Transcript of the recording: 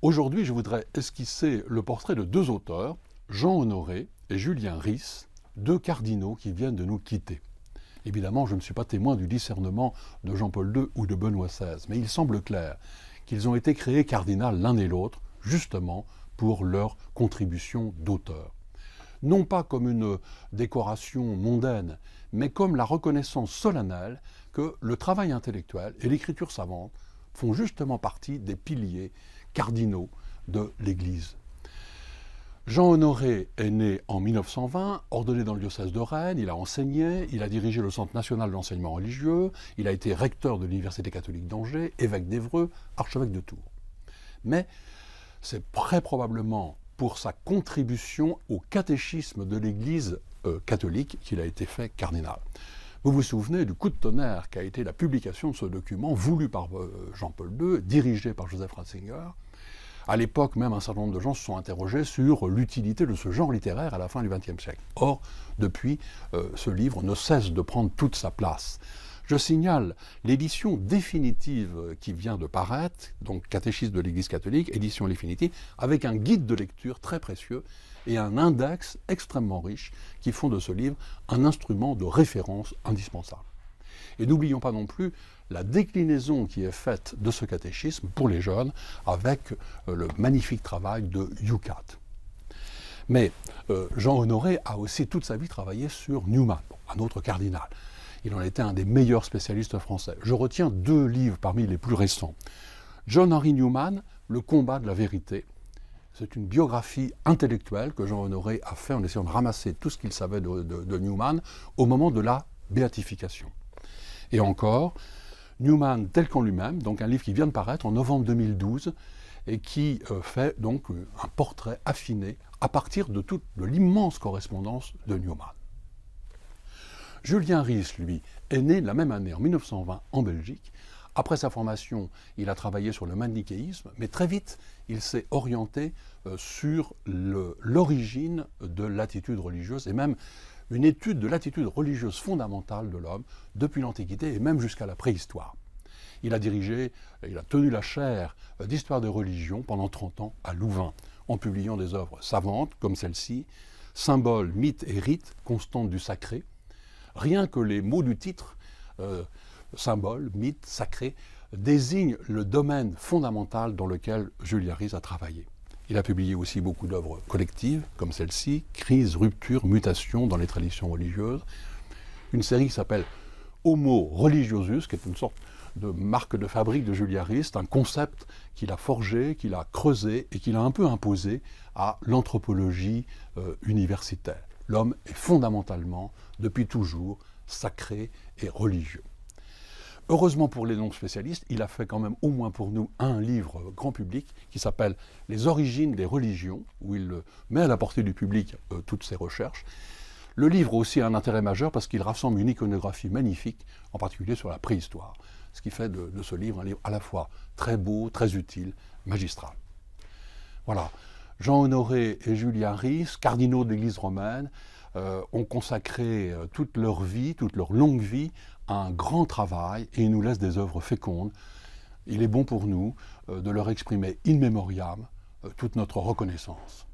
Aujourd'hui, je voudrais esquisser le portrait de deux auteurs, Jean Honoré et Julien Ries, deux cardinaux qui viennent de nous quitter. Évidemment, je ne suis pas témoin du discernement de Jean-Paul II ou de Benoît XVI, mais il semble clair qu'ils ont été créés cardinals l'un et l'autre, justement pour leur contribution d'auteur. Non pas comme une décoration mondaine, mais comme la reconnaissance solennelle que le travail intellectuel et l'écriture savante font justement partie des piliers cardinaux de l'Église. Jean Honoré est né en 1920, ordonné dans le diocèse de Rennes, il a enseigné, il a dirigé le Centre national d'enseignement religieux, il a été recteur de l'Université catholique d'Angers, évêque d'Évreux, archevêque de Tours. Mais c'est très probablement pour sa contribution au catéchisme de l'Église catholique qu'il a été fait cardinal. Vous vous souvenez du coup de tonnerre qu'a été la publication de ce document voulu par Jean-Paul II, dirigé par Joseph Ratzinger. À l'époque, même un certain nombre de gens se sont interrogés sur l'utilité de ce genre littéraire à la fin du XXe siècle. Or, depuis, ce livre ne cesse de prendre toute sa place. Je signale l'édition définitive qui vient de paraître, donc Catéchisme de l'Église catholique, édition définitive, avec un guide de lecture très précieux et un index extrêmement riche qui font de ce livre un instrument de référence indispensable. Et n'oublions pas non plus la déclinaison qui est faite de ce catéchisme pour les jeunes avec le magnifique travail de Yucat. Mais Jean Honoré a aussi toute sa vie travaillé sur Newman, un autre cardinal. Il en était un des meilleurs spécialistes français. Je retiens deux livres parmi les plus récents. John Henry Newman, Le combat de la vérité. C'est une biographie intellectuelle que Jean Honoré a fait en essayant de ramasser tout ce qu'il savait de Newman au moment de la béatification. Et encore, Newman tel qu'en lui-même, donc un livre qui vient de paraître en novembre 2012 et qui fait donc un portrait affiné à partir de l'immense correspondance de Newman. Julien Ries, lui, est né la même année, en 1920, en Belgique. Après sa formation, il a travaillé sur le manichéisme, mais très vite, il s'est orienté sur l'origine de l'attitude religieuse et même une étude de l'attitude religieuse fondamentale de l'homme depuis l'Antiquité et même jusqu'à la préhistoire. Il a tenu la chaire d'histoire des religions pendant 30 ans à Louvain, en publiant des œuvres savantes comme celle-ci, Symboles, mythes et rites, constantes du sacré. Rien que les mots du titre, symbole, mythe, sacré, désignent le domaine fondamental dans lequel Julien Ries a travaillé. Il a publié aussi beaucoup d'œuvres collectives, comme celle-ci, Crise, rupture, mutation dans les traditions religieuses. Une série qui s'appelle Homo religiosus, qui est une sorte de marque de fabrique de Julien Ries, un concept qu'il a forgé, qu'il a creusé et qu'il a un peu imposé à l'anthropologie universitaire. L'homme est fondamentalement, depuis toujours, sacré et religieux. Heureusement pour les non-spécialistes, il a fait quand même au moins pour nous un livre grand public qui s'appelle « Les origines des religions », où il met à la portée du public toutes ses recherches. Le livre a aussi un intérêt majeur parce qu'il rassemble une iconographie magnifique, en particulier sur la préhistoire, ce qui fait de ce livre un livre à la fois très beau, très utile, magistral. Voilà. Jean Honoré et Julien Ries, cardinaux de l'Église romaine, ont consacré toute leur vie, toute leur longue vie, à un grand travail et ils nous laissent des œuvres fécondes. Il est bon pour nous de leur exprimer in memoriam toute notre reconnaissance.